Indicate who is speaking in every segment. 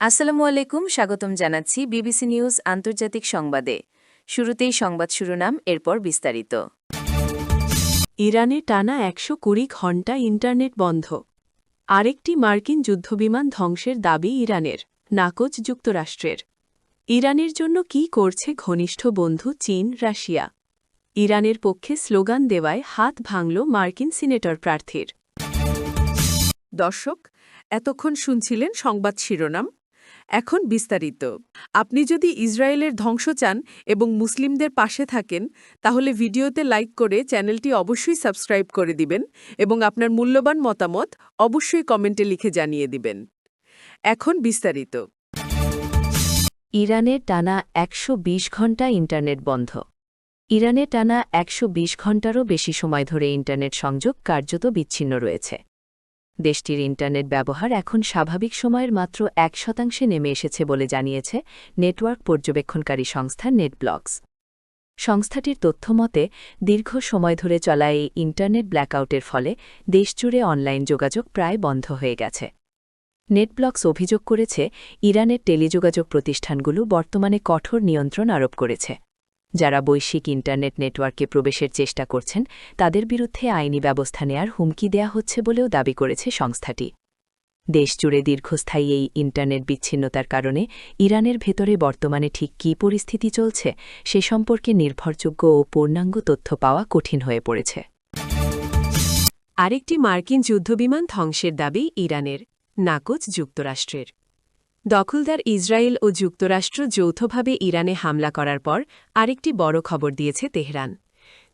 Speaker 1: আসসালামু আলাইকুম, স্বাগতম জানাচ্ছি বিবিসি নিউজ আন্তর্জাতিক সংবাদে। শুরুতেই সংবাদ শিরোনাম, এরপর বিস্তারিত।
Speaker 2: ইরানে টানা ১২০ ঘণ্টা ইন্টারনেট বন্ধ। আরেকটি মার্কিন যুদ্ধবিমান ধ্বংসের দাবি ইরানের, নাকচ যুক্তরাষ্ট্রের। ইরানের জন্য কি করছে ঘনিষ্ঠ বন্ধু চীন, রাশিয়া? ইরানের পক্ষে স্লোগান দেওয়ায় হাত ভাঙল মার্কিন সিনেটর প্রার্থীর।
Speaker 3: দর্শক, এতক্ষণ শুনছিলেন সংবাদ শিরোনাম। এখন বিস্তারিত। আপনি যদি ইসরায়েলের ধ্বংস চান এবং মুসলিমদের পাশে থাকেন, তাহলে ভিডিওতে লাইক করে চ্যানেলটি অবশ্যই সাবস্ক্রাইব করে দিবেন এবং আপনার মূল্যবান মতামত অবশ্যই কমেন্টে লিখে জানিয়ে দিবেন। এখন বিস্তারিত।
Speaker 1: ইরানের টানা ১২০ ঘণ্টা ইন্টারনেট বন্ধ। ইরানে টানা ১২০ ঘণ্টারও বেশি সময় ধরে ইন্টারনেট সংযোগ কার্যত বিচ্ছিন্ন রয়েছে। দেশটির ইন্টারনেট ব্যবহার এখন স্বাভাবিক সময়ের মাত্র ১% নেমে এসেছে বলে জানিয়েছে নেটওয়ার্ক পর্যবেক্ষণকারী সংস্থা নেটব্লকস। সংস্থাটির তথ্যমতে দীর্ঘ সময় ধরে চলা এই ইন্টারনেট ব্ল্যাকআউটের ফলে দেশজুড়ে অনলাইন যোগাযোগ প্রায় বন্ধ হয়ে গেছে। নেটব্লকস অভিযোগ করেছে, ইরানের টেলিযোগাযোগ প্রতিষ্ঠানগুলো বর্তমানে কঠোর নিয়ন্ত্রণ আরোপ করেছে। যারা বৈশ্বিক ইন্টারনেট নেটওয়ার্কে প্রবেশের চেষ্টা করছেন তাদের বিরুদ্ধে আইনি ব্যবস্থা নেয়ার হুমকি দেয়া হচ্ছে বলেও দাবি করেছে সংস্থাটি। দেশজুড়ে দীর্ঘস্থায়ী এই ইন্টারনেট বিচ্ছিন্নতার কারণে ইরানের ভেতরে বর্তমানে ঠিক কী পরিস্থিতি চলছে সে সম্পর্কে নির্ভরযোগ্য ও পূর্ণাঙ্গ তথ্য পাওয়া কঠিন হয়ে পড়েছে।
Speaker 2: আরেকটি মার্কিন যুদ্ধবিমান ধ্বংসের দাবি ইরানের, নাকচ যুক্তরাষ্ট্রের। দখলদার ইসরায়েল ও যুক্তরাষ্ট্র যৌথভাবে ইরানে হামলা করার পর আরেকটি বড় খবর দিয়েছে তেহরান।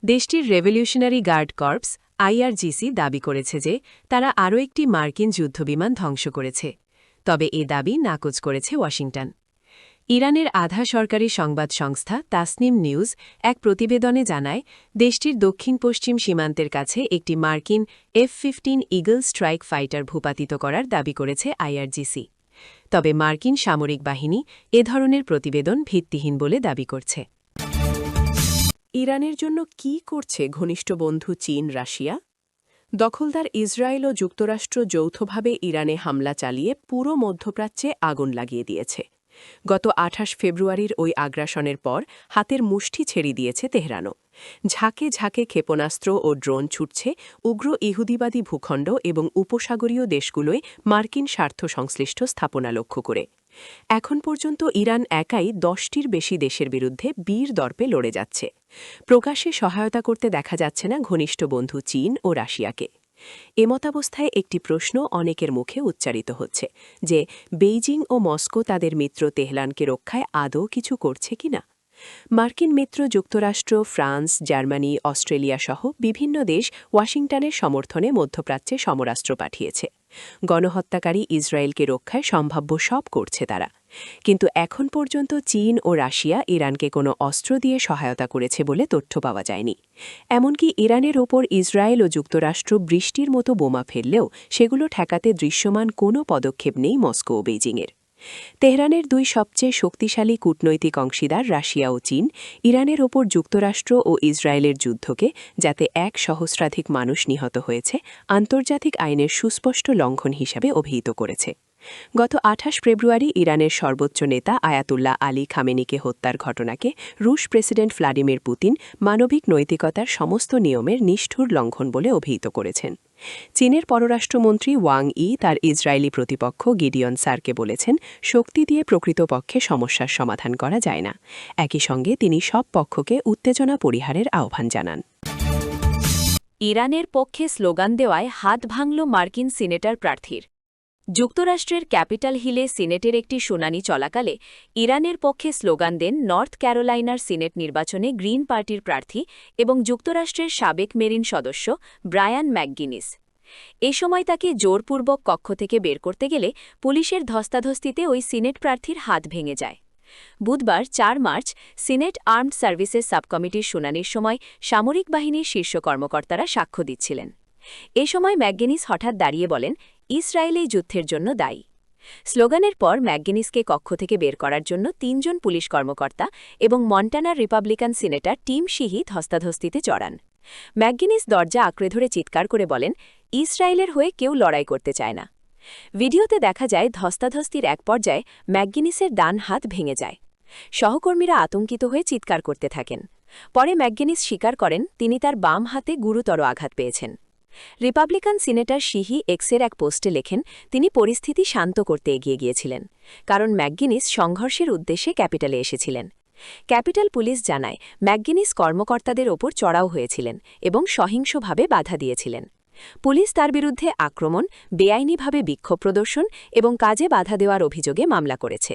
Speaker 2: দেশটির রেভলিউশনারি গার্ড কর্পস আইআরজিসি দাবি করেছে যে তারা আরও একটি মার্কিন যুদ্ধবিমান ধ্বংস করেছে। তবে এ দাবি নাকচ করেছে ওয়াশিংটন। ইরানের আধা সরকারি সংবাদ সংস্থা তাসনিম নিউজ এক প্রতিবেদনে জানায়, দেশটির দক্ষিণ পশ্চিম সীমান্তের কাছে একটি মার্কিন F-15 ইগল স্ট্রাইক ফাইটার ভূপাতিত করার দাবি করেছে আইআরজিসি। তবে মার্কিন সামরিক বাহিনী এ ধরনের প্রতিবেদন ভিত্তিহীন বলে দাবি করছে। ইরানের জন্য কি করছে ঘনিষ্ঠ বন্ধু চীন, রাশিয়া? দখলদার ইসরায়েল ও যুক্তরাষ্ট্র যৌথভাবে ইরানে হামলা চালিয়ে পুরো মধ্যপ্রাচ্যে আগুন লাগিয়ে দিয়েছে। গত ২৮ ফেব্রুয়ারির ওই আগ্রাসনের পর হাতের মুষ্টি ছেড়ে দিয়েছে তেহরানও। ঝাঁকে ঝাঁকে ক্ষেপণাস্ত্র ও ড্রোন ছুটছে উগ্র ইহুদিবাদী ভূখণ্ড এবং উপসাগরীয় দেশগুলোয় মার্কিন স্বার্থ সংশ্লিষ্ট স্থাপনা লক্ষ্য করে। এখন পর্যন্ত ইরান একাই ১০টির বেশি দেশের বিরুদ্ধে বীর দর্পে লড়ে যাচ্ছে। প্রকাশ্যে সহায়তা করতে দেখা যাচ্ছে না ঘনিষ্ঠ বন্ধু চীন ও রাশিয়াকে। এমতাবস্থায় একটি প্রশ্ন অনেকের মুখে উচ্চারিত হচ্ছে যে বেইজিং ও মস্কো তাদের মিত্র তেহরানকে রক্ষায় আদৌ কিছু করছে কিনা। মার্কিন মিত্র যুক্তরাষ্ট্র, ফ্রান্স, জার্মানি, অস্ট্রেলিয়া সহ বিভিন্ন দেশ ওয়াশিংটনের সমর্থনে মধ্যপ্রাচ্যে সমরাস্ত্র পাঠিয়েছে। গণহত্যাকারী ইসরায়েলকে রক্ষায় সম্ভাব্য সব করছে তারা। কিন্তু এখন পর্যন্ত চীন ও রাশিয়া ইরানকে কোনো অস্ত্র দিয়ে সহায়তা করেছে বলে তথ্য পাওয়া যায়নি। এমনকি ইরানের ওপর ইসরায়েল ও যুক্তরাষ্ট্র বৃষ্টির মতো বোমা ফেললেও সেগুলো ঠেকাতে দৃশ্যমান কোনো পদক্ষেপ নেই মস্কো ও বেইজিংয়ের। তেহরানের দুই সবচেয়ে শক্তিশালী কূটনৈতিক অংশীদার রাশিয়া ও চীন ইরানের ওপর যুক্তরাষ্ট্র ও ইসরায়েলের যুদ্ধকে, যাতে ১ সহস্রাধিক মানুষ নিহত হয়েছে, আন্তর্জাতিক আইনের সুস্পষ্ট লঙ্ঘন হিসাবে অভিহিত করেছে। গত ২৮ ফেব্রুয়ারি ইরানের সর্বোচ্চ নেতা আয়াতুল্লাহ আলী খামেনিকে হত্যার ঘটনাকে রুশ প্রেসিডেন্ট ভ্লাদিমির পুতিন মানবিক নৈতিকতার সমস্ত নিয়মের নিষ্ঠুর লঙ্ঘন বলে অভিহিত করেছেন। চীনের পররাষ্ট্রমন্ত্রী ওয়াং ই তার ইসরায়েলি প্রতিপক্ষ গিডিয়ন সারকে বলেছেন, শক্তি দিয়ে প্রকৃতপক্ষে সমস্যার সমাধান করা যায় না। একই সঙ্গে তিনি সব পক্ষকে উত্তেজনা পরিহারের আহ্বান জানান।
Speaker 1: ইরানের পক্ষে স্লোগান দেওয়ায় হাত ভাঙল মার্কিন সিনেটর প্রার্থীর। যুক্তরাষ্ট্রের ক্যাপিটাল হিলে সিনেটের একটি শুনানি চলাকালে ইরানের পক্ষে স্লোগান দেন নর্থ ক্যারোলাইনার সিনেট নির্বাচনে গ্রিন পার্টির প্রার্থী এবং যুক্তরাষ্ট্রের সাবেক মেরিন সদস্য ব্রায়ান ম্যাকগিনিস। এ সময় তাকে জোরপূর্বক কক্ষ থেকে বের করতে গেলে পুলিশের ধস্তাধস্তিতে ওই সিনেট প্রার্থীর হাত ভেঙে যায়। বুধবার ৪ মার্চ সিনেট আর্মড সার্ভিসেস সাবকমিটির শুনানির সময় সামরিক বাহিনীর শীর্ষ কর্মকর্তারা সাক্ষ্য দিচ্ছিলেন। এ সময় ম্যাকগিনিস হঠাৎ দাঁড়িয়ে বলেন, ইসরায়েল এই যুদ্ধের জন্য দায়ী। স্লোগানের পর ম্যাকগিনিসকে কক্ষ থেকে বের করার জন্য ৩ জন পুলিশ কর্মকর্তা এবং মন্টানার রিপাবলিকান সিনেটর টিম শিহি ধস্তাধস্তিতে চড়ান। ম্যাকগিনিস দরজা আঁকড়ে ধরে চিৎকার করে বলেন, ইসরায়েলের হয়ে কেউ লড়াই করতে চায় না। ভিডিওতে দেখা যায় ধস্তাধস্তির এক পর্যায়ে ম্যাকগিনিসের ডান হাত ভেঙে যায়। সহকর্মীরা আতঙ্কিত হয়ে চিৎকার করতে থাকেন। পরে ম্যাকগিনিস স্বীকার করেন তিনি তার বাম হাতে গুরুতর আঘাত পেয়েছেন। রিপাবলিকান সিনেটর শিহি এক্সের এক পোস্টে লেখেন তিনি পরিস্থিতি শান্ত করতে এগিয়ে গিয়েছিলেন, কারণ ম্যাকগিনিস সংঘর্ষের উদ্দেশ্যে ক্যাপিটালে এসেছিলেন। ক্যাপিটাল পুলিশ জানায় ম্যাকগিনিস কর্মকর্তাদের ওপর চড়াও হয়েছিলেন এবং সহিংসভাবে বাধা দিয়েছিলেন। পুলিশ তার বিরুদ্ধে আক্রমণ, বেআইনিভাবে বিক্ষোভ প্রদর্শন এবং কাজে বাধা দেওয়ার অভিযোগে মামলা করেছে।